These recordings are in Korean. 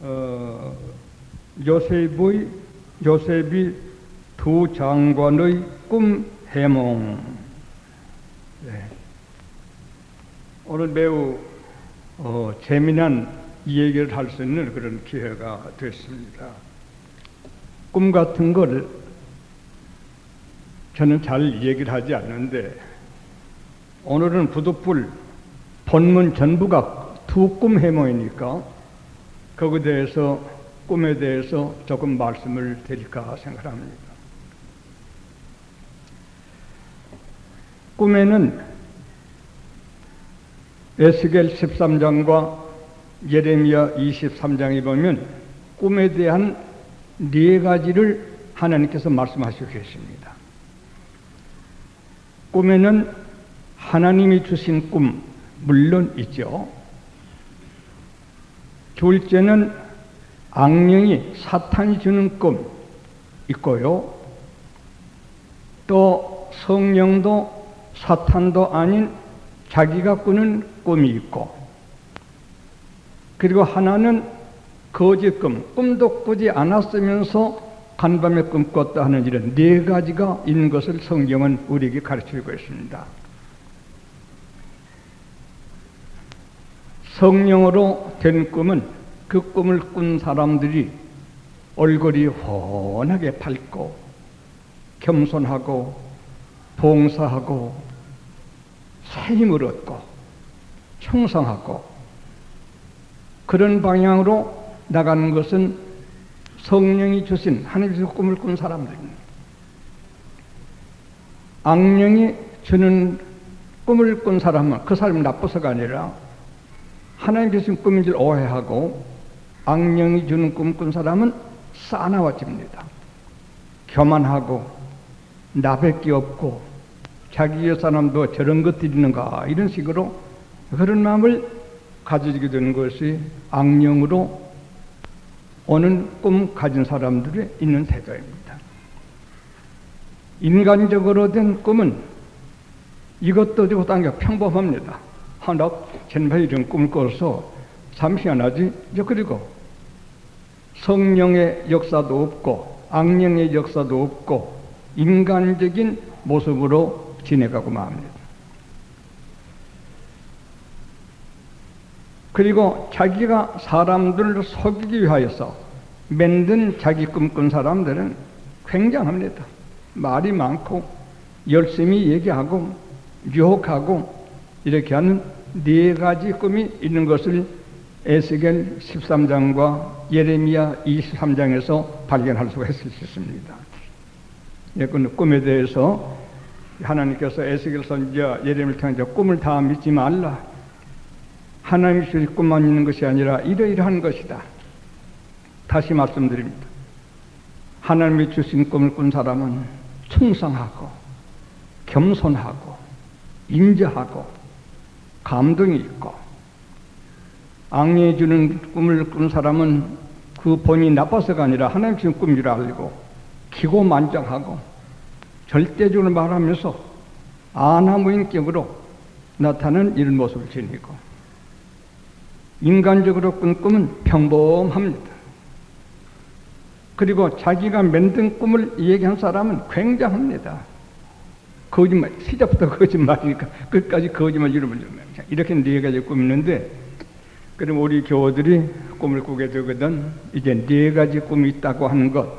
어, 요셉이 두 장관의 꿈 해몽. 네. 오늘 매우 재미난 이야기를 할 수 있는 그런 기회가 됐습니다. 꿈 같은 걸 저는 잘 얘기를 하지 않는데, 오늘은 부득불 본문 전부가 두 꿈 해몽이니까 거기에 대해서, 꿈에 대해서 조금 말씀을 드릴까 생각합니다. 꿈에는 에스겔 13장과 예레미야 23장에 보면 꿈에 대한 네 가지를 하나님께서 말씀하시고 계십니다. 꿈에는 하나님이 주신 꿈 물론 있죠. 둘째는 악령이, 사탄이 주는 꿈 있고요. 또 성령도 사탄도 아닌 자기가 꾸는 꿈이 있고, 그리고 하나는 거짓 꿈, 꿈도 꾸지 않았으면서 간밤에 꿈 꿨다 하는 이런 네 가지가 있는 것을 성경은 우리에게 가르치고 있습니다. 성령으로 된 꿈은 그 꿈을 꾼 사람들이 얼굴이 훤하게 밝고 겸손하고 봉사하고 새 힘을 얻고 충성하고 그런 방향으로 나가는 것은 성령이 주신 하나님의 꿈을 꾼 사람들입니다. 악령이 주는 꿈을 꾼 사람은 그 사람이 나빠서가 아니라 하나님 주신 꿈인 줄 오해하고 악령이 주는 꿈을 꾼 사람은 싸나워집니다. 교만하고 나밖에 없고 자기 사람도 저런 것들이 있는가, 이런 식으로 그런 마음을 가지게 되는 것이 악령으로 오는 꿈 가진 사람들의 있는 태도입니다. 인간적으로 된 꿈은 이것도 저것도 아니라 평범합니다. 하나 전부 이런 꿈을 꿔서 잠시 안 하지. 그리고 성령의 역사도 없고 악령의 역사도 없고 인간적인 모습으로 지내가고 맙니다. 그리고 자기가 사람들을 속이기 위하여서 만든 자기 꿈꾼 사람들은 굉장합니다. 말이 많고 열심히 얘기하고 유혹하고 이렇게 하는 네 가지 꿈이 있는 것을 에스겔 13장과 예레미야 23장에서 발견할 수가 있습니다. 그 꿈에 대해서 하나님께서 에스겔 선지자 예레미야를 통해서 꿈을 다 믿지 말라. 하나님이 주신 꿈만 있는 것이 아니라 이러이러한 것이다. 다시 말씀드립니다. 하나님이 주신 꿈을 꾼 사람은 충성하고 겸손하고 인자하고 감동이 있고, 악령이 주는 꿈을 꾼 사람은 그 본인이 나빠서가 아니라 하나님 주신 꿈인 줄 알고 기고만장하고 절대적으로 말하면서 아나무인격으로 나타나는 이런 모습을 지니고, 인간적으로 꾼 꿈은 평범합니다. 그리고 자기가 만든 꿈을 얘기한 사람은 굉장합니다. 거짓말, 시작부터 거짓말이니까 끝까지 거짓말 이러면 이렇게 네 가지 꿈이 있는데, 그럼 우리 교우들이 꿈을 꾸게 되거든 이제 네 가지 꿈이 있다고 하는 것,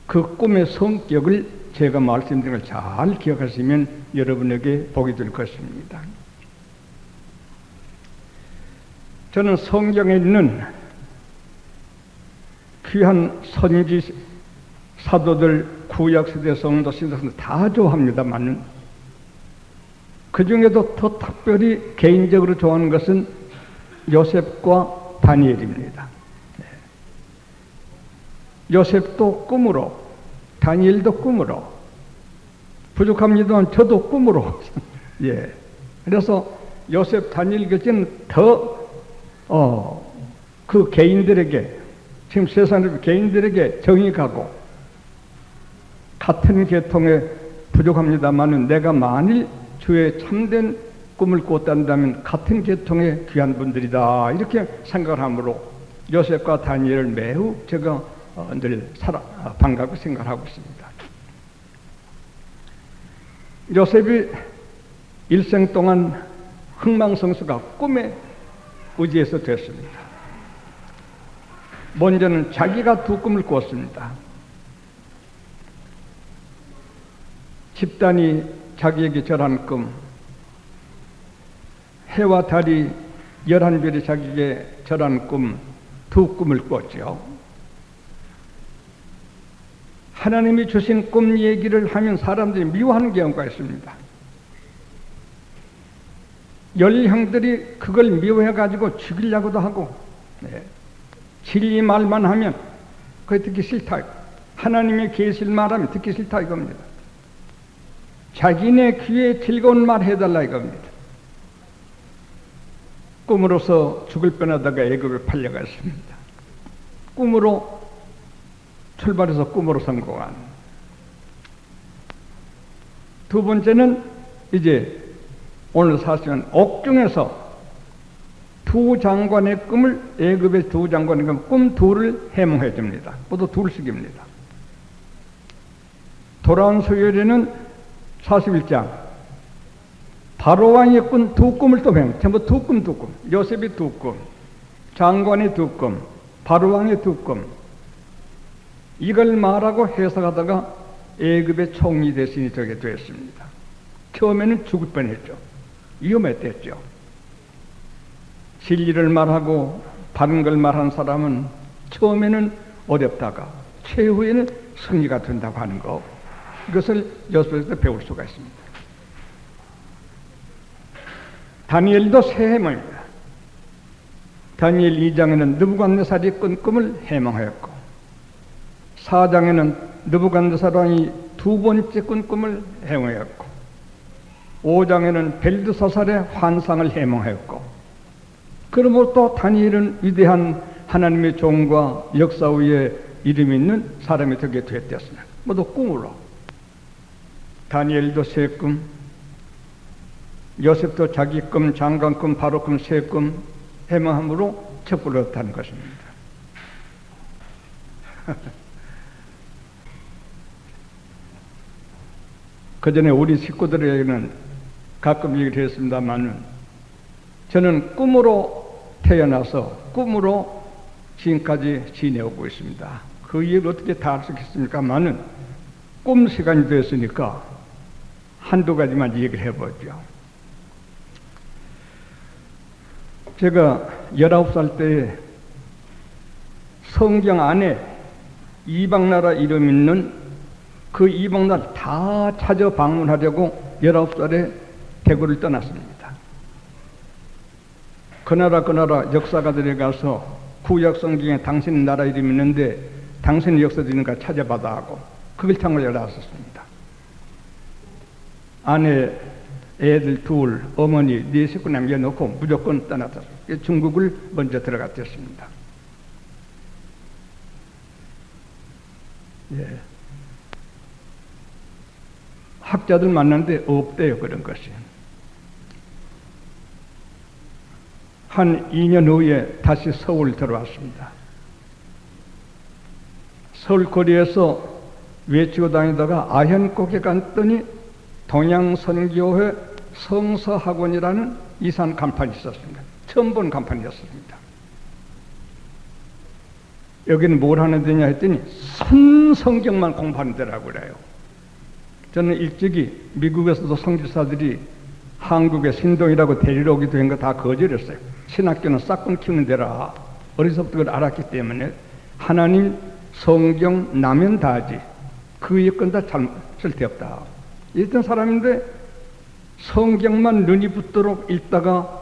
그 꿈의 성격을 제가 말씀드린 걸 잘 기억하시면 여러분에게 복이 될 것입니다. 저는 성경에 있는 귀한 선지 사도들, 구약시대 성도, 신도들 다 좋아합니다만 그 중에도 더 특별히 개인적으로 좋아하는 것은 요셉과 다니엘입니다. 요셉도 꿈으로, 다니엘도 꿈으로, 부족합니다만 저도 꿈으로. 예. 그래서 요셉, 다니엘 교체는 더 그 개인들에게, 지금 세상의 개인들에게 정이 가고, 같은 계통에 부족합니다만 내가 만일 주의 참된 꿈을 꿨다면 같은 계통의 귀한 분들이다, 이렇게 생각을 하므로 요셉과 다니엘을 매우 제가 늘 반갑게 생각하고 있습니다. 요셉이 일생 동안 흥망성쇠가 꿈에 의지해서 됐습니다. 먼저는 자기가 두 꿈을 꿨습니다. 집단이 자기에게 절한 꿈, 해와 달이 11별이 자기에게 절한 꿈, 두 꿈을 꿨죠. 하나님이 주신 꿈 얘기를 하면 사람들이 미워하는 경우가 있습니다. 열형들이 그걸 미워해가지고 죽이려고도 하고, 진리 말만 하면 그게 듣기 싫다. 하나님의 계실 말하면 듣기 싫다 이겁니다. 자기네 귀에 즐거운 말 해달라 이겁니다. 꿈으로서 죽을 뻔하다가 애굽에 팔려갔습니다. 꿈으로 출발해서 꿈으로 성공한. 두 번째는 이제 오늘 사실은 옥중에서 두 장관의 꿈을, 애굽의 두 장관의 꿈 둘을 해몽해 줍니다. 모두 둘씩입니다. 돌아온 수요일에는 41장 바로왕의 꾼 두 꿈을 또 해몽, 전부 두 꿈. 요셉이 두 꿈, 장관의 두 꿈, 바로왕의 두 꿈. 이걸 말하고 해석하다가 애굽의 총리 대신이 되게 됐습니다. 처음에는 죽을 뻔했죠. 위험했댔죠. 진리를 말하고 바른 걸 말한 사람은 처음에는 어렵다가 최후에는 승리가 된다고 하는 거, 이것을 요셉에서 배울 수가 있습니다. 다니엘도 새 해몽입니다. 다니엘 2장에는 느부갓네살이 꾼 꿈을 해몽하였고, 4장에는 느부갓네살 왕이 두 번째 꾼 꿈을 해몽하였고, 5장에는 벨드사살의 환상을 해몽하였고, 그러므로 또 다니엘은 위대한 하나님의 종과 역사 위에 이름 있는 사람이 되게 되었습니다. 모두 꿈으로. 다니엘도 새 꿈, 요셉도 자기 꿈, 장관 꿈, 바로 꿈, 새 꿈 해몽함으로 첩부를 얻었다는 것입니다. 그 전에 우리 식구들에게는 가끔 얘기를 했습니다만, 저는 꿈으로 태어나서 꿈으로 지금까지 지내오고 있습니다. 그 이유를 어떻게 다 알 수 있겠습니까만은, 꿈 시간이 됐으니까 한두 가지만 얘기를 해보죠. 제가 19살 때 성경 안에 이방나라 이름 있는 그 이방나라 다 찾아 방문하려고 19살에 대구를 떠났습니다. 그 나라 역사가들에 가서 구약 성경에 당신 나라 이름이 있는데 당신의 역사도 있는가 찾아봐다 하고 그걸 통해 나섰습니다. 아내, 애들 둘, 어머니, 네 식구 남겨놓고 무조건 떠났다. 중국을 먼저 들어갔었습니다. 예. 학자들 만났는데 없대요, 그런 것이. 한 2년 후에 다시 서울 들어왔습니다. 서울 거리에서 외치고 다니다가 아현곡에 갔더니 동양선교회 성서학원이라는 이산 간판이 있었습니다. 처음 본 간판이었습니다. 여기는 뭘 하는 데냐 했더니 성경만 공부하는 데라고 그래요. 저는 일찍이 미국에서도 선교사들이 한국에 신동이라고 데리러 오기도 한 거 다 거절했어요. 신학교는 싹군 키우는 데라. 어려서부터 그걸 알았기 때문에 하나님 성경 나면 다지 그 예건 다 쓸데없다. 이랬던 사람인데 성경만 눈이 붙도록 읽다가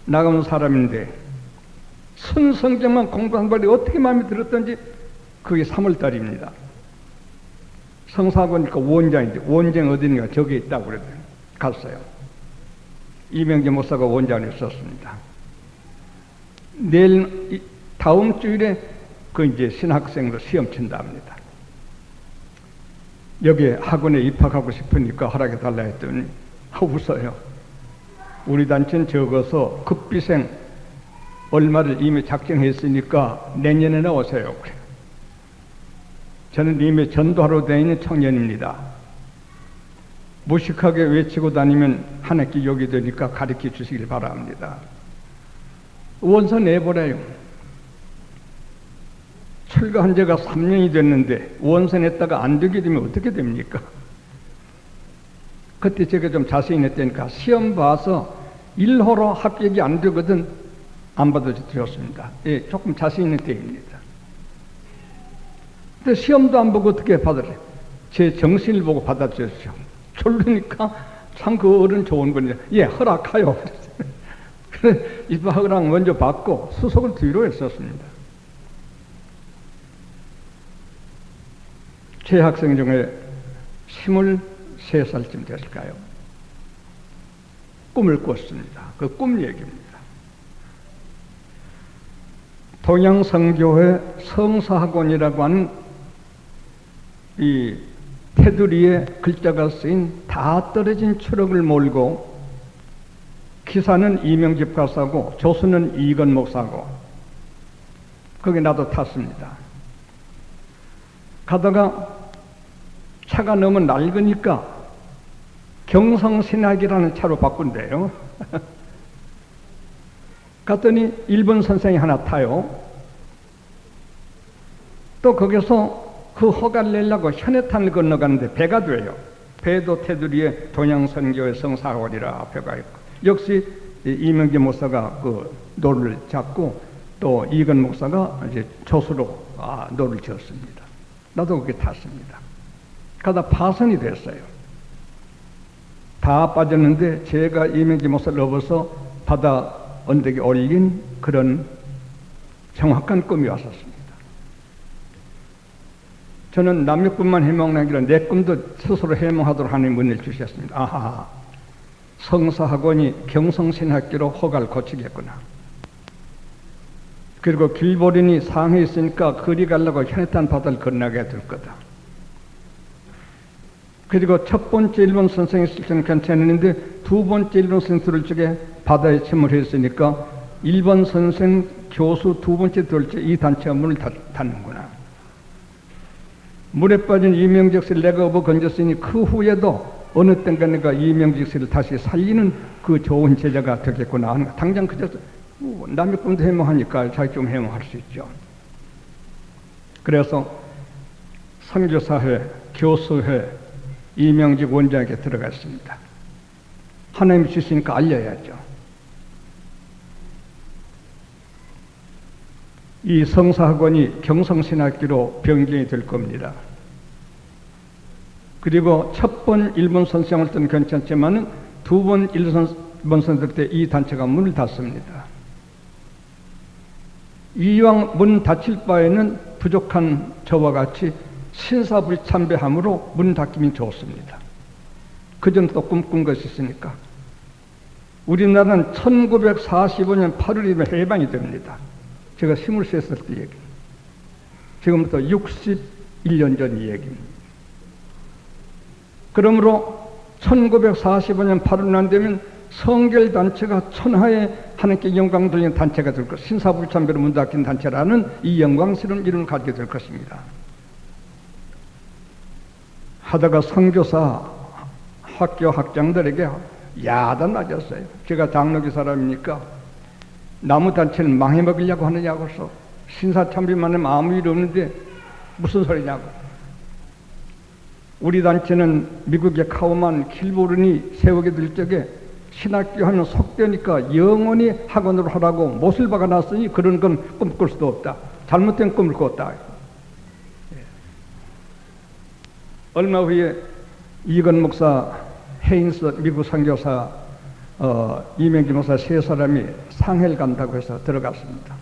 나가는 사람인데 성경만 공부한 발이 어떻게 마음에 들었던지 그게 3월달입니다. 성사학원이니까 원장인데 원장 어디인가 저기 있다고 그랬더니 갔어요. 이명재 목사가 원장을 썼습니다. 내일 다음 주일에 그 이제 신학생으로 시험 친다 합니다. 여기 학원에 입학하고 싶으니까 허락해 달라 했더니 웃어요. 우리 단체는 적어서 급비생 얼마를 이미 작정했으니까 내년에나 오세요. 그래요. 저는 이미 전도하러 다니는 청년입니다. 무식하게 외치고 다니면 한 학기 욕이 되니까 가르쳐 주시길 바랍니다. 원서 내보래요. 출가한 지가 3년이 됐는데 원서 냈다가 안 되게 되면 어떻게 됩니까? 그때 제가 좀 자세히 냈다니까 시험 봐서 1호로 합격이 안 되거든 안 받아주셨습니다. 예, 조금 자세히 있는 때입니다. 근데 시험도 안 보고 어떻게 받으래? 제 정신을 보고 받아주셨죠. 졸르니까 참 그 어른 좋은 분이에요. 예, 허락하요. 그래, 입학을 먼저 받고 수속을 뒤로 했었습니다. 제 학생 중에 23살쯤 됐을까요? 꿈을 꿨습니다. 그 꿈 얘기입니다. 동양성교회 성사학원이라고 하는 이 테두리에 글자가 쓰인 다 떨어진 추럭을 몰고 기사는 이명집 가사고 조수는 이건 목사고 거기 나도 탔습니다. 가다가 차가 너무 낡으니까 경성신학이라는 차로 바꾼대요. 갔더니 일본 선생이 하나 타요. 또 거기서 그 허가를 내려고 현해탄을 건너가는데 배가 돼요. 배도 테두리에 동양선교회 성사학원이라 앞에가 있고 역시 이명재 목사가 그 노를 잡고 또 이건 목사가 이제 조수로 노를 지었습니다. 나도 거기 탔습니다. 가다 파선이 됐어요. 다 빠졌는데 제가 이명재 목사를 업어서 바다 언덕에 올린 그런 정확한 꿈이 왔었습니다. 저는 남의 꿈만 해몽하기로 내 꿈도 스스로 해몽하도록 하나님 은혜를 주셨습니다. 아하, 성사학원이 경성신학교로 허가를 고치겠구나. 그리고 길보린이 상해에 있으니까 거리 가려고 현해탄 바다를 건너게 될 거다. 그리고 첫 번째 일본 선생이 있을 때는 괜찮았는데 두 번째 일본 선생 들을 적에 바다에 침몰했으니까 일본 선생 교수 두 번째 들을 적에 이 단체가 문을 닫는구나. 물에 빠진 이명직 씨를 내가 업어 건졌으니 그 후에도 어느 땐가 내가 이명직 씨를 다시 살리는 그 좋은 제자가 되겠구나. 당장 그저 남의 꿈도 해몽하니까 자기 좀 해몽할 수 있죠. 그래서 선교사회, 교수회, 이명직 원장에게 들어갔습니다. 하나님이 주시니까 알려야죠. 이 성사학원이 경성신학교로 변경이 될 겁니다. 그리고 첫 번 일본 선생할 때는 괜찮지만 두 번 일본 선생 때 이 단체가 문을 닫습니다. 이왕 문 닫힐 바에는 부족한 저와 같이 신사불참배함으로 문 닫기면 좋습니다. 그전 또 꿈꾼 것이 있으니까. 우리나라는 1945년 8월이면 해방이 됩니다. 제가 23살 때 얘기. 지금부터 61년 전 얘기입니다. 그러므로 1945년 8월 안 되면 성결단체가 천하에 하나님께 영광 돌리는 단체가 될 것, 신사불참배로 문 닫힌 단체라는 이 영광스러운 이름을 가지게 될 것입니다. 하다가 선교사 학교 학장들에게 야단 맞았어요. 제가 장로교 사람이니까 나무 단체를 망해먹으려고 하느냐고 해서 신사참배만 하면 아무 일 없는데 무슨 소리냐고. 우리 단체는 미국의 카우만 길보른이 세우게 될 적에 신학교 하면 속되니까 영원히 학원으로 하라고 못을 박아놨으니 그런 건 꿈꿀 수도 없다. 잘못된 꿈을 꿨다. 얼마 후에 이건 목사, 헤인스 미국 선교사, 이명기 목사 세 사람이 상해를 간다고 해서 들어갔습니다.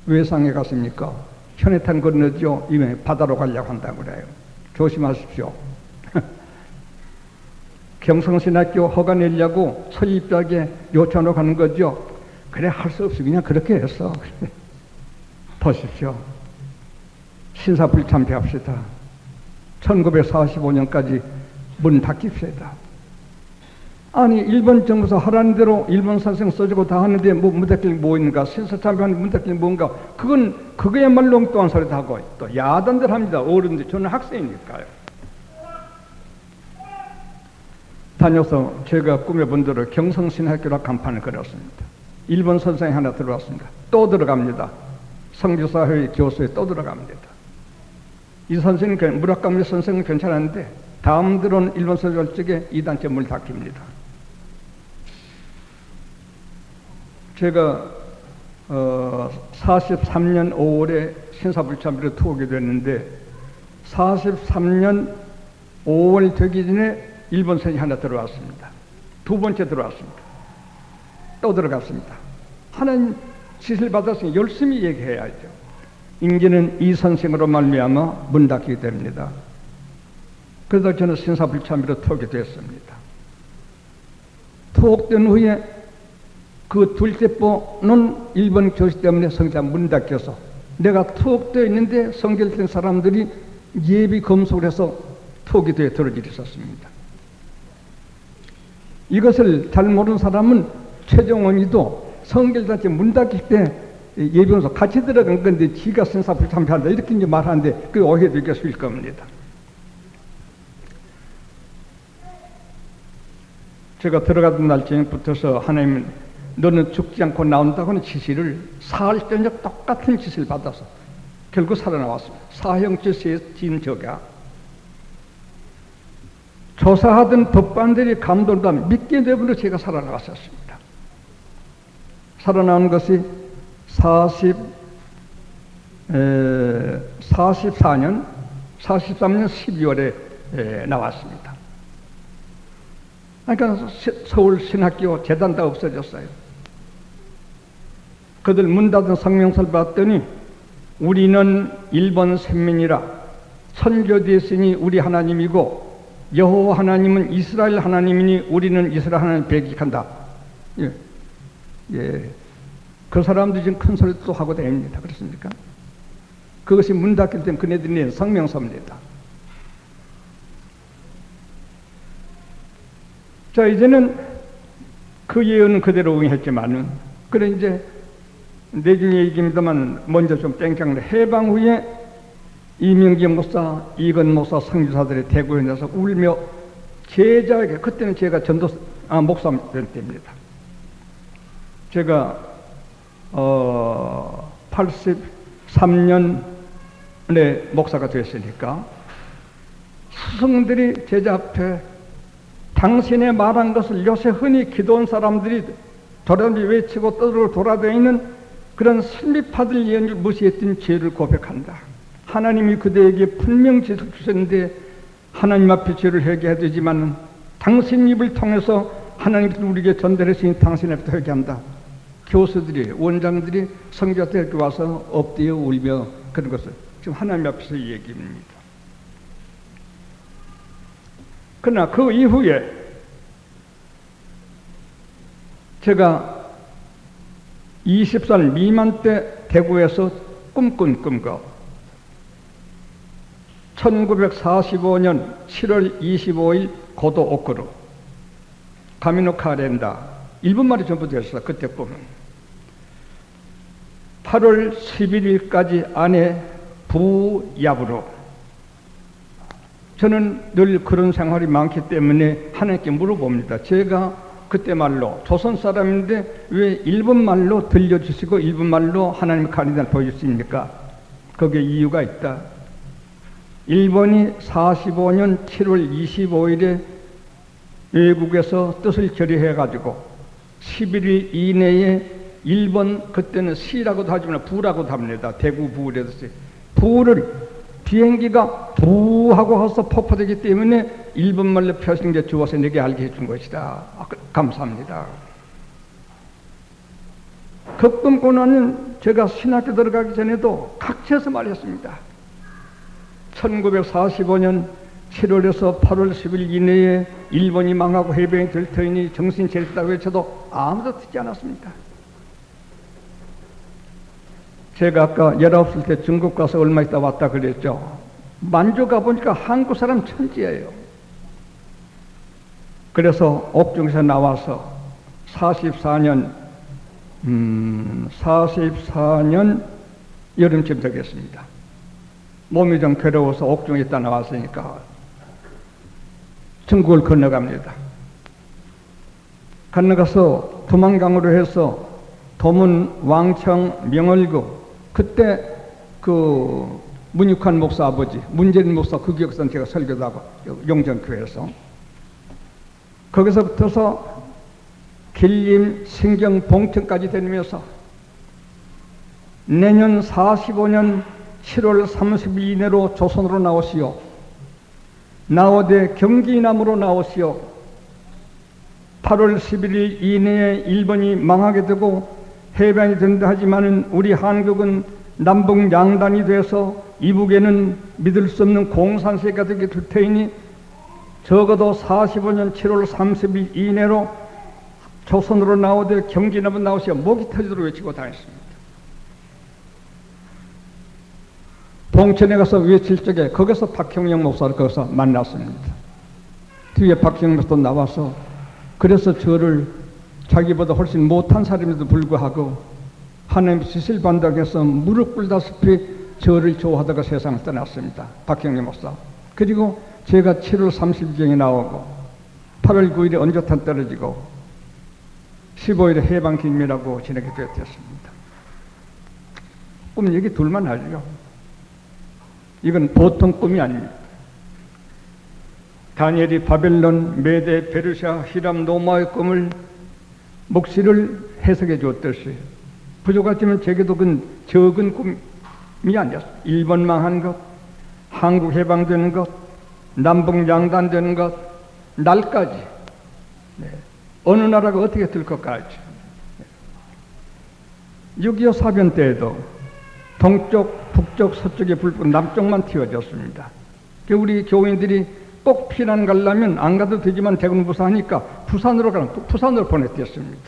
왜 상해 갔습니까? 현해탄 건너죠. 이미 바다로 가려고 한다고 그래요. 조심하십시오. 경성신학교 허가 내려고 설립자에게 요청하러 가는 거죠. 그래, 할 수 없이 그냥 그렇게 했어. 보십시오. 신사불참배합시다. 1945년까지 문 닫힙시다. 아니 일본 정부에서 하라는 대로 일본 선생 써주고 다 하는데 뭐 문답길 뭐 있는가? 신사참배하는 문답길 뭔가? 그거야말로 엉뚱한 소리도 하고 또 야단들 합니다. 어른들. 저는 학생이니까요. 다녀서 제가 꿈에 본 대로 경성신학교라 간판을 그렸습니다. 일본 선생이 하나 들어왔습니다. 또 들어갑니다. 성교사회 교수에 또 들어갑니다. 이 선생님, 무라카미 선생은 괜찮았는데 다음 들어온 일본 선생님 쪽에 이 단체 문을 닫힙니다. 제가 43년 5월에 신사불참비로 투옥이 됐는데 43년 5월 되기 전에 일본 선생이 하나 들어왔습니다. 두 번째 들어왔습니다. 또 들어갔습니다. 하나님 지시를 받았으니 열심히 얘기해야죠. 인기는 이 선생으로 말미암아 문 닫히게 됩니다. 그래서 저는 신사불참비로 투옥이 됐습니다. 투옥된 후에 그 둘째 번은 일본 교시 때문에 성장 문 닫혀서 내가 투옥되어 있는데 성결된 사람들이 예비 검속을 해서 투옥이 되어 들어질 일이 있었습니다. 이것을 잘 모르는 사람은 최정원이도 성결단체 문 닫힐 때 예비검속 같이 들어간 건데 지가 신사불참비한다 이렇게 이제 말하는데 그 오해도 있을 겁니다. 제가 들어가던 날 저녁부터서 하나님은 너는 죽지 않고 나온다고는 지시를 사흘 저녁 똑같은 지시를 받아서 결국 살아나왔습니다. 사형지시에 진 적야 조사하던 법관들이 감동을 믿게 되므로 제가 살아나왔었습니다. 살아나온 것이 43년 12월에 나왔습니다. 그러니까 서울 신학교 재단 다 없어졌어요. 그들 문 닫은 성명서를 봤더니 우리는 일본 선민이라 선교되었으니 우리 하나님이고 여호와 하나님은 이스라엘 하나님이니 우리는 이스라엘 하나님을 배격한다. 그 사람들이 지금 큰 소리도 또 하고 다닙니다. 그렇습니까? 그것이 문 닫힐 때 그네들이 낸 성명서입니다. 자, 이제는 그 예언은 그대로 응했지만은, 그래, 이제, 내중에 얘기입니다만, 먼저 좀 땡깡을 해방 후에 이명기 목사, 이건 목사, 성주사들의 대구에 나서 울며 제자에게, 그때는 제가 목사였을 때입니다. 제가, 83년에 목사가 됐으니까, 스승들이 제자 앞에 당신의 말한 것을 요새 흔히 기도한 사람들이 도란지 외치고 떠들어 돌아다니는 그런 선비파들 예언을 무시했던 죄를 고백한다. 하나님이 그대에게 분명 지식 주셨는데 하나님 앞에 죄를 회개해야 되지만 당신 입을 통해서 하나님께서 우리에게 전달했으니 당신 앞에 회개한다. 교수들이, 원장들이 성교대학교 와서 엎드려 울며 그런 것을 지금 하나님 앞에서 얘기합니다. 그러나 그 이후에 제가 20살 미만 때 대구에서 꿈꾼 꿈과 1945년 7월 25일 고도 오크루 가미노 카렌다 일본말이 전부 됐어. 그때 꿈은 8월 11일까지 아내 부야부로 저는 늘 그런 생활이 많기 때문에 하나님께 물어봅니다. 제가 그때 말로 조선 사람인데 왜 일본말로 들려주시고 일본말로 하나님의 가르침을 보여주십니까? 거기에 이유가 있다. 일본이 45년 7월 25일에 외국에서 뜻을 결의해가지고 11일 이내에 일본 그때는 시라고도 하지만 부라고도 합니다. 대구 부라도 부를 비행기가 부하고 해서 폭파되기 때문에 일본말로 표시된 주어서 내게 알게 해준 것이다. 감사합니다. 그 꿈꾸는 제가 신학교 들어가기 전에도 각처에서 말했습니다. 1945년 7월에서 8월 10일 이내에 일본이 망하고 해병이 될 터이니 정신 차리다 외쳐도 아무도 듣지 않았습니다. 제가 아까 19살 때 중국 가서 얼마 있다 왔다 그랬죠. 만주 가보니까 한국 사람 천지예요. 그래서 옥중에서 나와서 44년 여름쯤 되겠습니다. 몸이 좀 괴로워서 옥중에 있다 나왔으니까 중국을 건너갑니다. 건너가서 두만강으로 해서 도문, 왕청, 명월구, 그때 그 문익환 목사 아버지, 문재인 목사 그 기억선 제가 설교도 하고 용정교회에서 거기서부터서 길림, 신경, 봉천까지 다니면서 내년 45년 7월 30일 이내로 조선으로 나오시오. 나오되 경기남으로 나오시오. 8월 11일 이내에 일본이 망하게 되고 해방이 된다 하지만은 우리 한국은 남북 양단이 돼서 이북에는 믿을 수 없는 공산세가 되게 될 테이니 적어도 45년 7월 30일 이내로 조선으로 나오되 경기남으로 나오시오. 목이 터지도록 외치고 다녔습니다. 봉천에 가서 외칠 적에 거기서 박형영 목사를 거기서 만났습니다. 뒤에 박형영 목사도 나와서 그래서 저를 자기보다 훨씬 못한 사람에도 불구하고 하나님의 지시를 받는다고 해서 무릎 꿇다시피 저를 좋아하다가 세상을 떠났습니다. 박형영 목사. 그리고 제가 7월 30일경에 나오고 8월 9일에 언조탄 떨어지고 15일에 해방기념이라고 지내게 되었습니다. 꿈 얘기 둘만 하죠. 이건 보통 꿈이 아닙니다. 다니엘이 바벨론, 메데, 페르시아, 히람, 로마의 꿈을 묵시를 해석해 주었듯이 부족하지만 제게도 그건 적은 꿈이 아니었어요. 일본 망한 것, 한국 해방되는 것, 남북 양단되는 것, 날까지. 네. 어느 나라가 어떻게 될 것까지. 6.25 사변 때에도 동쪽, 북쪽, 서쪽에 불고 남쪽만 튀어졌습니다. 우리 교인들이 꼭 피난 가려면 안 가도 되지만 대군 부사하니까 부산으로 가면 또 부산으로 보내드렸습니다.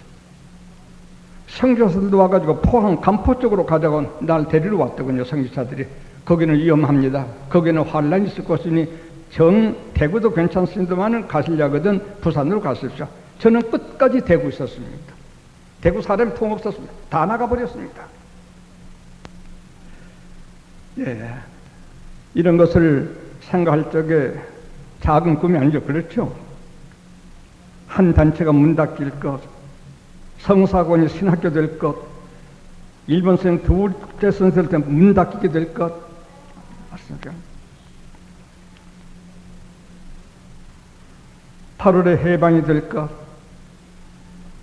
성교사들도 와가지고 포항, 간포 쪽으로 가자고 날 데리러 왔더군요. 성교사들이. 거기는 위험합니다. 거기는 환란이 있을 것이니 대구도 괜찮습니다만 가시려거든 부산으로 가십시오. 저는 끝까지 대구 있었습니다. 대구 사람이 통 없었습니다. 다 나가버렸습니다. 예, 이런 것을 생각할 적에 작은 꿈이 아니죠. 그렇죠? 한 단체가 문 닫힐 것, 성사관이 신학교 될 것, 일본 선생 둘째 선생한테 문 닫히게 될 것, 맞습니까? 8월에 해방이 될 것,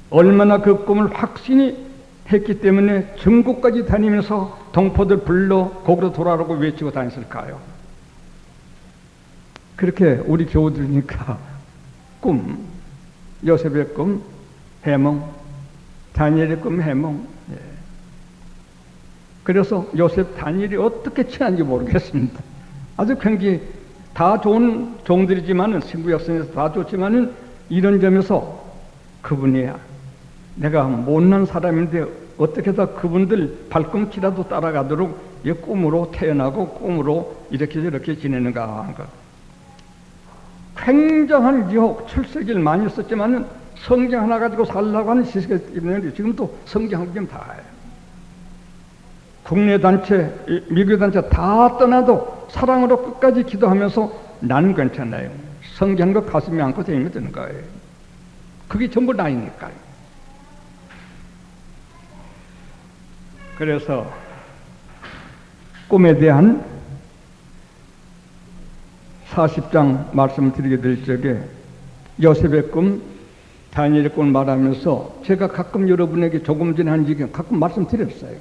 얼마나 그 꿈을 확신이 했기 때문에 전국까지 다니면서 동포들 불러 거기로 돌아오라고 외치고 다녔을까요? 그렇게 우리 교우들이니까 꿈, 요셉의 꿈, 해몽, 다니엘의 꿈, 해몽. 예. 그래서 요셉, 다니엘이 어떻게 친한지 모르겠습니다. 아주 굉장히 다 좋은 종들이지만은, 신구 역사에서 다 좋지만은, 이런 점에서 그분이야. 내가 못난 사람인데 어떻게 다 그분들 발꿈치라도 따라가도록 이 꿈으로 태어나고 꿈으로 이렇게 저렇게 지내는가 하는 것. 굉장한 유혹, 출세기를 많이 썼지만은 성경 하나 가지고 살라고 하는 시세가 있는데 지금도 성경 한 점 다 해요. 국내 단체, 미국 단체 다 떠나도 사랑으로 끝까지 기도하면서 나는 괜찮아요. 성경 것 가슴에 안고 다니면 되는 거예요. 그게 전부 나이니까요. 그래서 꿈에 대한 40장 말씀을 드리게 될 적에 요셉의 꿈, 다니엘의 꿈을 말하면서 제가 가끔 여러분에게 조금 전에 한 얘기 가끔 말씀드렸어요.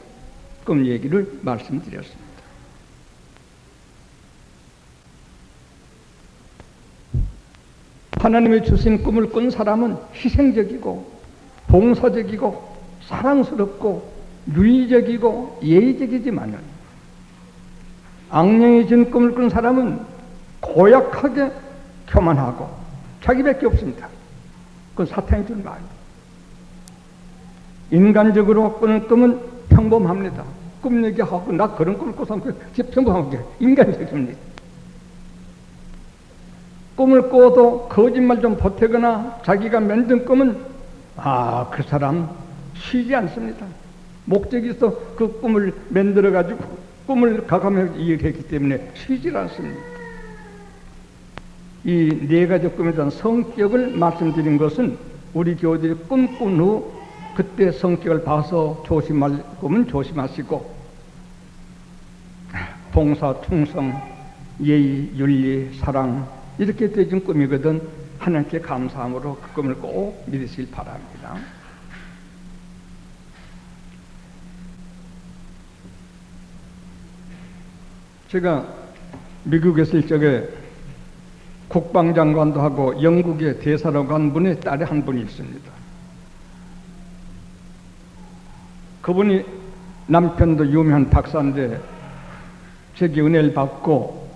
꿈 얘기를 말씀드렸습니다. 하나님이 주신 꿈을 꾼 사람은 희생적이고 봉사적이고 사랑스럽고 유의적이고 예의적이지만은 악령이 준 꿈을 꾼 사람은 고약하게 교만하고 자기밖에 없습니다. 그건 사탄이 준 말입니다. 인간적으로 꾸는 꿈은 평범합니다. 꿈 얘기하고 나 그런 꿈을 꿔서 평범한 게 인간적입니다. 꿈을 꿔도 거짓말 좀 보태거나 자기가 만든 꿈은 그 사람 쉬지 않습니다. 목적이 있어 그 꿈을 만들어 가지고 꿈을 가감하여 일했기 때문에 쉬질 않습니다. 이 네 가지 꿈에 대한 성격을 말씀드린 것은 우리 교우들이 꿈꾼 후 그때 성격을 봐서 조심할 꿈은 조심하시고, 봉사, 충성, 예의, 윤리, 사랑 이렇게 되어진 꿈이거든 하나님께 감사함으로 그 꿈을 꼭 믿으시길 바랍니다. 제가 미국에 있을 적에 국방장관도 하고 영국의 대사로 간 분의 딸이 한 분이 있습니다. 그분이 남편도 유명한 박사인데 저기 은혜를 받고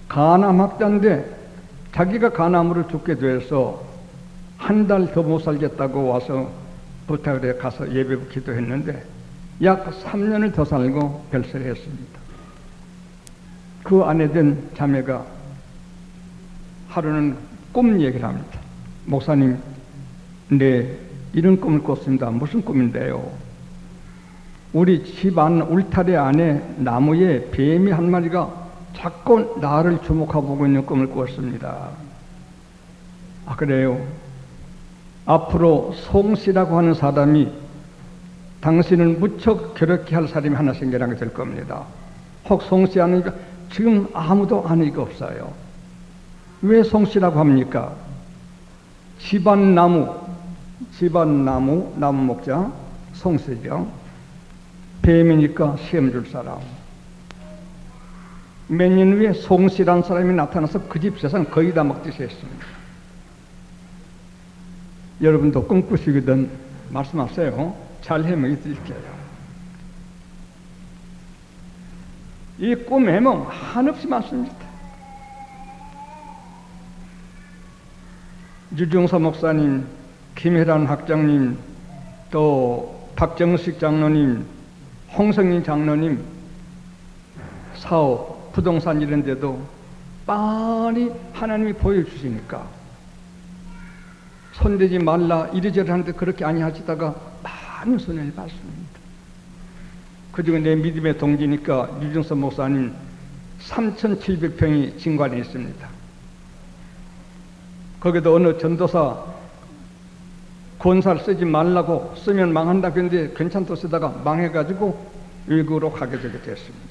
간암학자인데 자기가 간암으로 죽게 돼서 한 달 더 못 살겠다고 와서 부탁을 해 가서 예배 기도했는데 약 3년을 더 살고 별세를 했습니다. 그 아내 된 자매가 하루는 꿈 얘기를 합니다. 목사님, 네 이런 꿈을 꿨습니다. 무슨 꿈인데요? 우리 집 안 울타리 안에 나무에 뱀이 한 마리가 자꾸 나를 주목하고 보고 있는 꿈을 꿨습니다. 아, 그래요? 앞으로 송씨라고 하는 사람이 당신을 무척 괴롭게 할 사람이 하나 생겨나게 될 겁니다. 혹 송씨 아니까 지금 아무도 아니가 없어요. 왜 송씨라고 합니까? 집안 나무, 나무 목자, 송씨죠. 뱀이니까 시험 줄 사람. 몇 년 후에 송씨라는 사람이 나타나서 그 집 재산 거의 다 먹듯이 했습니다. 여러분도 꿈꾸시거든 말씀하세요. 잘 해명해 드릴게요. 이 꿈 해몽 한없이 많습니다. 유중서 목사님, 김혜란 학장님, 또 박정식 장로님, 홍성인 장로님 사업, 부동산 이런 데도 빤히 하나님이 보여주시니까 손대지 말라 이리저리 하는데 그렇게 아니하시다가 많은 손해를 받습니다. 그중에 내 믿음의 동지니까 유중서 목사님 3,700평이 진관에 있습니다. 거기도 어느 전도사 권사를 쓰지 말라고 쓰면 망한다 그런데 괜찮다 쓰다가 망해가지고 외국으로 가게 되게 됐습니다.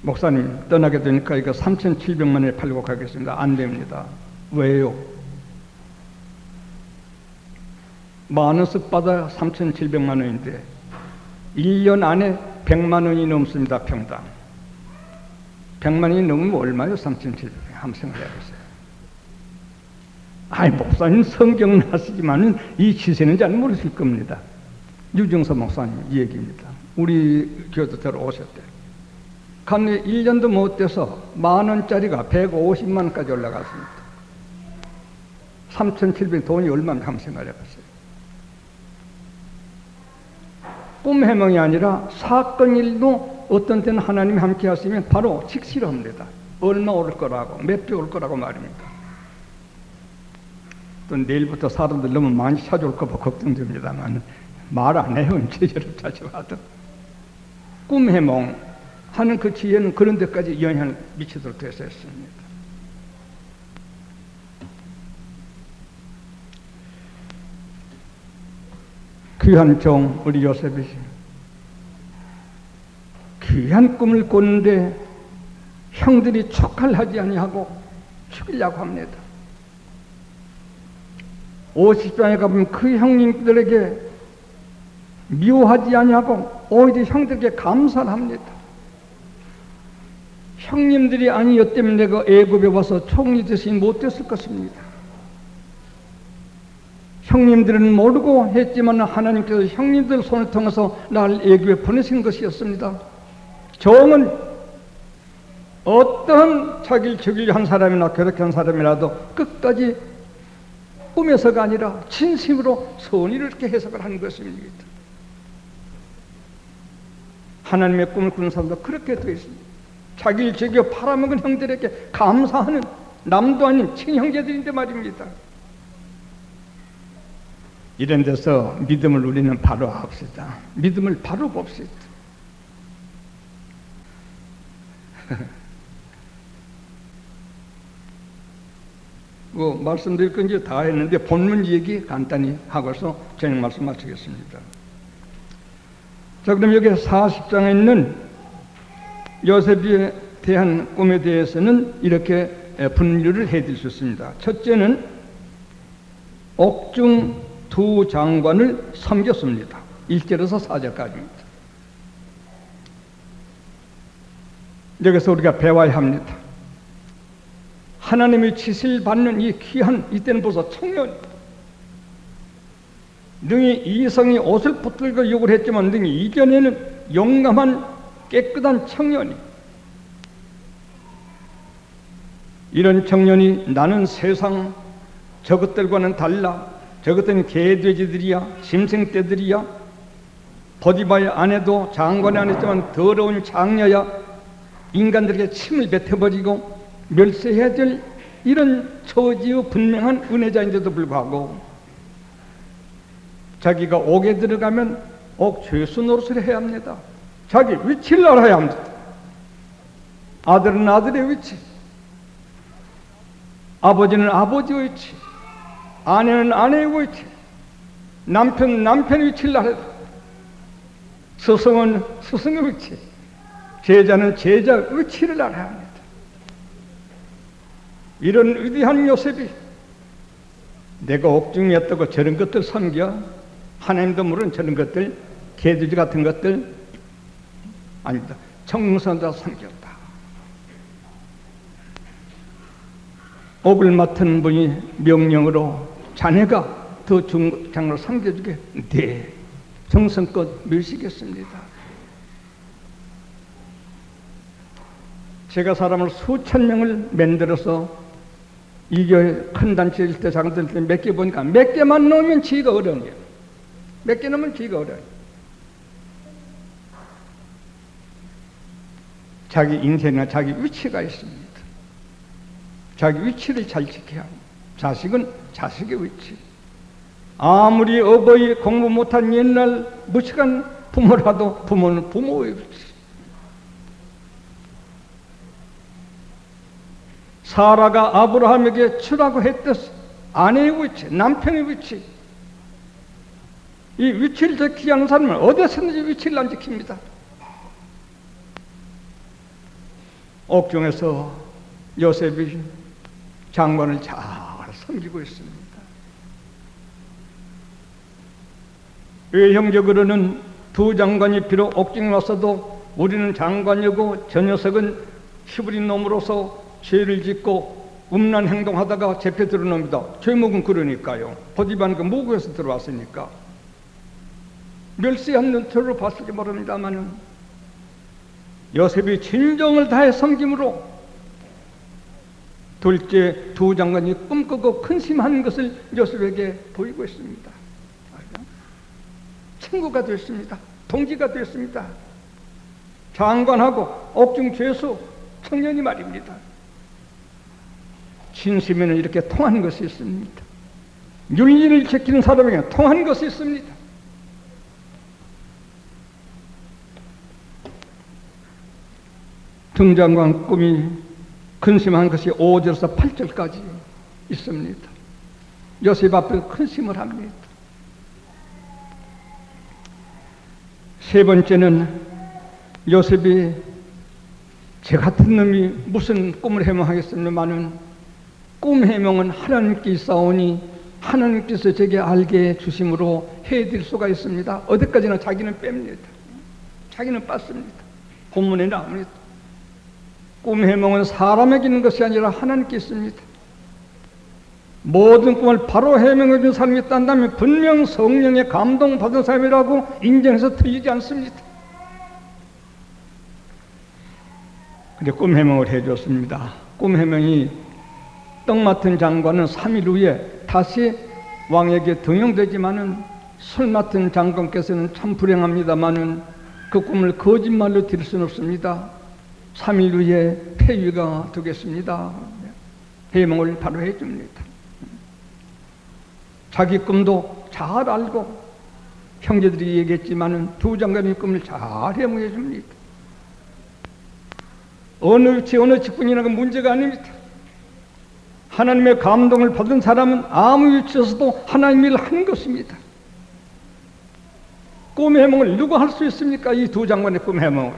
목사님 떠나게 되니까 이거 3,700만 원에 팔고 가겠습니다. 안 됩니다. 왜요? 만 원씩 받아 3,700만 원인데 1년 안에 100만 원이 넘습니다. 평당 100만 원이 넘으면 얼마요? 3,700원. 한번 생각해보세요. 아이, 목사님 성경은 하시지만은 이 시세는 잘 모르실 겁니다. 유정서 목사님 이 얘기입니다. 우리 교도 들어오셨대요. 간에 1년도 못 돼서 만 원짜리가 150만 원까지 올라갔습니다. 3,700 돈이 얼마나 한번 생각해봤어요. 꿈 해몽이 아니라 사건 일도 어떤 때는 하나님이 함께 하시면 바로 직시합니다. 얼마 오를 거라고, 몇 배 올 거라고 말입니다. 또 내일부터 사람들 너무 많이 찾아올까 봐 걱정됩니다만 말 안 해요. 제대로 찾아와도. 꿈 해몽 하는 그 지혜는 그런 데까지 영향을 미치도록 되어 있습니다. 귀한 종 우리 요셉이 귀한 꿈을 꿨는데 형들이 촉할하지 아니하고 죽이려고 합니다. 50장에 가보면 그 형님들에게 미워하지 아니하고 오히려 형들에게 감사를 합니다. 형님들이 아니었다면 내가 애굽에 와서 총리 대신 못됐을 것입니다. 형님들은 모르고 했지만 하나님께서 형님들 손을 통해서 나를 애굽에 보내신 것이었습니다. 종은 어떤 자기를 죽이려 한 사람이나 그렇게 한 사람이라도 끝까지 꿈에서가 아니라 진심으로 선의를 이렇게 해석을 하는 것입니다. 하나님의 꿈을 꾸는 사람도 그렇게 되어 있습니다. 자기를 즐겨 팔아먹은 형들에게 감사하는 남도 아닌 친형제들인데 말입니다. 이런 데서 믿음을 우리는 바로 합시다. 믿음을 바로 봅시다. 말씀드릴 건 이제 다 했는데 본문 얘기 간단히 하고서 저녁 말씀 마치겠습니다. 자, 그럼 여기 40장에 있는 요셉에 대한 꿈에 대해서는 이렇게 분류를 해드릴 수 있습니다. 첫째는 옥중 두 장관을 섬겼습니다. 1절에서 4절까지입니다. 여기서 우리가 배워야 합니다. 하나님의 지시를 받는 이 귀한, 이때는 벌써 청년, 능히 이성이 옷을 붙들고 욕을 했지만 능히 이전에는 용감한 깨끗한 청년이, 이런 청년이 나는 세상 저것들과는 달라, 저것들은 개돼지들이야, 짐승떼들이야, 보디바의 아내도 장관의 아내지만 더러운 장녀야, 인간들에게 침을 뱉어버리고 멸세해야 될 이런 처지의 분명한 은혜자인데도 불구하고 자기가 옥에 들어가면 옥 죄수 노릇을 해야 합니다. 자기 위치를 알아야 합니다. 아들은 아들의 위치, 아버지는 아버지의 위치, 아내는 아내의 위치, 남편은 남편의 위치를 알아야 합니다. 스승은 스승의 위치, 제자는 제자의 위치를 알아야 합니다. 이런 위대한 요셉이 내가 옥중이었다고 저런 것들 섬겨? 하나님도 모르는 저런 것들, 개돼지 같은 것들 아니다. 청성자 섬겼다. 옥을 맡은 분이 명령으로 자네가 더 중장로 섬겨주게. 네, 정성껏 모시겠습니다. 제가 사람을 수천 명을 만들어서 이 교회 큰 단체일 때 작은 단체일 때 몇 개 보니까 몇 개만 넣으면 지위가 어려운 거예요. 몇 개 넣으면 지위가 어려워요. 자기 인생이나 자기 위치가 있습니다. 자기 위치를 잘 지켜야 합니다. 자식은 자식의 위치. 아무리 어버이 공부 못한 옛날 무식한 부모라도 부모는 부모의 위치. 사라가 아브라함에게 주라고 했듯이 아내의 위치, 남편의 위치, 이 위치를 지키지 않는 사람은 어디서든지 위치를 안 지킵니다. 옥중에서 요셉이 장관을 잘 섬기고 있습니다. 외형적으로는 두 장관이 비록 옥중에 왔어도 우리는 장관이고 저 녀석은 히브리 놈으로서 죄를 짓고 음란 행동하다가 잡혀 들어옵니다. 죄목은 그러니까요. 보디바는 그 모국에서 들어왔으니까 멸시한 눈으로 봤을지 모릅니다만은 요셉이 진정을 다해 섬김으로 둘째 두 장관이 꿈꾸고 근심하는 것을 요셉에게 보이고 있습니다. 친구가 됐습니다. 동지가 됐습니다. 장관하고 옥중 죄수 청년이 말입니다. 진심에는 이렇게 통하는 것이 있습니다. 윤리를 지키는 사람에게 통하는 것이 있습니다. 등장관 꿈이 근심한 것이 5절에서 8절까지 있습니다. 요셉 앞에 근심을 합니다. 세 번째는 요셉이 저 같은 놈이 무슨 꿈을 해몽하겠습니다마는 꿈 해몽은 하나님께 있사오니 하나님께서 제게 알게 주심으로 해드릴 수가 있습니다. 어디까지나 자기는 뺍니다. 자기는 빠습니다. 본문에 나옵니다. 꿈 해몽은 사람에게 있는 것이 아니라 하나님께 있습니다. 모든 꿈을 바로 해명해 준 사람이 있다면 분명 성령의 감동받은 사람이라고 인정해서 틀리지 않습니다. 근데 꿈 해몽을 해줬습니다. 꿈 해몽이 떡 맡은 장관은 3일 후에 다시 왕에게 등용되지만은 술 맡은 장관께서는 참 불행합니다마는 그 꿈을 거짓말로 드릴 수는 없습니다. 3일 후에 폐위가 되겠습니다. 해몽을 바로 해줍니다. 자기 꿈도 잘 알고 형제들이 얘기했지만은 두 장관의 꿈을 잘 해몽해 줍니다. 어느 위치 어느 직분이나 그 문제가 아닙니다. 하나님의 감동을 받은 사람은 아무 위치에서도 하나님 일을 하는 것입니다. 꿈 해몽을 누가 할 수 있습니까? 이 두 장관의 꿈 해몽을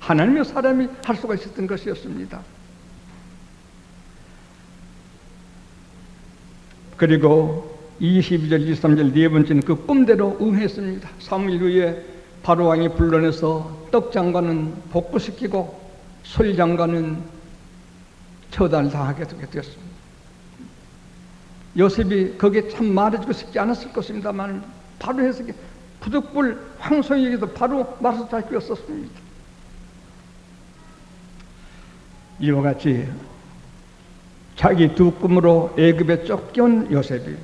하나님의 사람이 할 수가 있었던 것이었습니다. 그리고 22절 23절 네 번째는 그 꿈대로 응했습니다. 3일 후에 바로왕이 불러내서 떡장관은 복구시키고 솔장관은 처단을 당하게 되었습니다. 요셉이 거기에 참 말해주고 싶지 않았을 것입니다만 바로 해석이 부득불 황소에게도 바로 말을 잘 끼웠었습니다. 이와 같이 자기 두 꿈으로 애굽에 쫓겨온 요셉이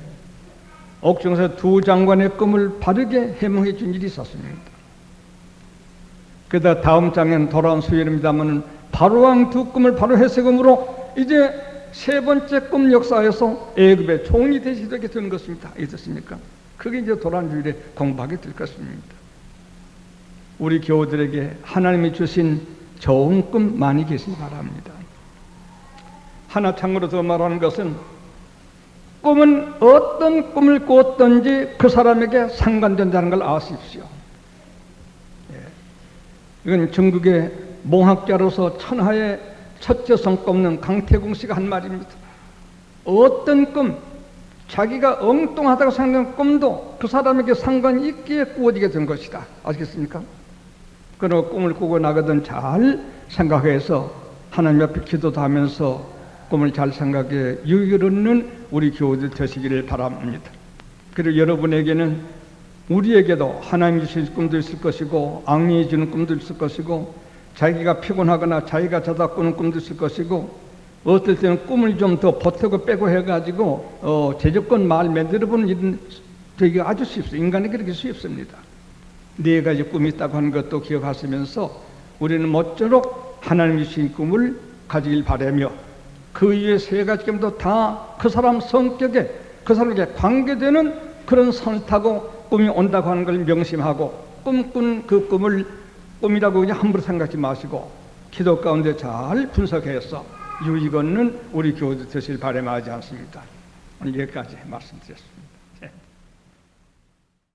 옥중에서 두 장관의 꿈을 바르게 해몽해 준 일이 있었습니다. 그러다 다음 장에는 돌아온 수요일입니다만 바로왕 두 꿈을 바로 해석함으로 이제 세 번째 꿈 역사에서 애굽의 종이 되시게 되는 것입니다. 어떻습니까? 그게 이제 돌아온 주일에 공부하게 될 것입니다. 우리 교우들에게 하나님이 주신 좋은 꿈 많이 계시기 바랍니다. 하나 참고로 더 말하는 것은 꿈은 어떤 꿈을 꿨든지 그 사람에게 상관된다는 걸 아십시오. 이건 중국의 몽학자로서 천하의 첫째성 꼽는 강태공 씨가 한 말입니다. 어떤 꿈, 자기가 엉뚱하다고 생각한 꿈도 그 사람에게 상관이 있기에 꾸어지게 된 것이다. 아시겠습니까? 그리고 꿈을 꾸고 나거든 잘 생각해서 하나님 앞에 기도도 하면서 꿈을 잘 생각해 유익을 얻는 우리 교우들 되시기를 바랍니다. 그리고 여러분에게는 우리에게도 하나님이 주신 꿈도 있을 것이고 악령이 주는 꿈도 있을 것이고 자기가 피곤하거나 자기가 자다 꾸는 꿈도 있을 것이고 어떨 때는 꿈을 좀 더 보태고 빼고 해가지고 제조건 말 만들어보는 일은 되게 아주 쉽습니다. 인간이 그렇게 쉽습니다. 네 가지 꿈이 있다고 하는 것도 기억하시면서 우리는 모쪼록 하나님이 주신 꿈을 가지길 바라며 그 이외의 세 가지 꿈도 다 그 사람 성격에 그 사람에게 관계되는 그런 선을 타고 꿈이 온다고 하는 걸 명심하고 꿈꾼 그 꿈을 꿈이라고 그냥 함부로 생각하지 마시고 기도 가운데 잘 분석해서 유익 얻는 우리 교우들 되시길 바라마지 않습니다. 오늘 여기까지 말씀드렸습니다.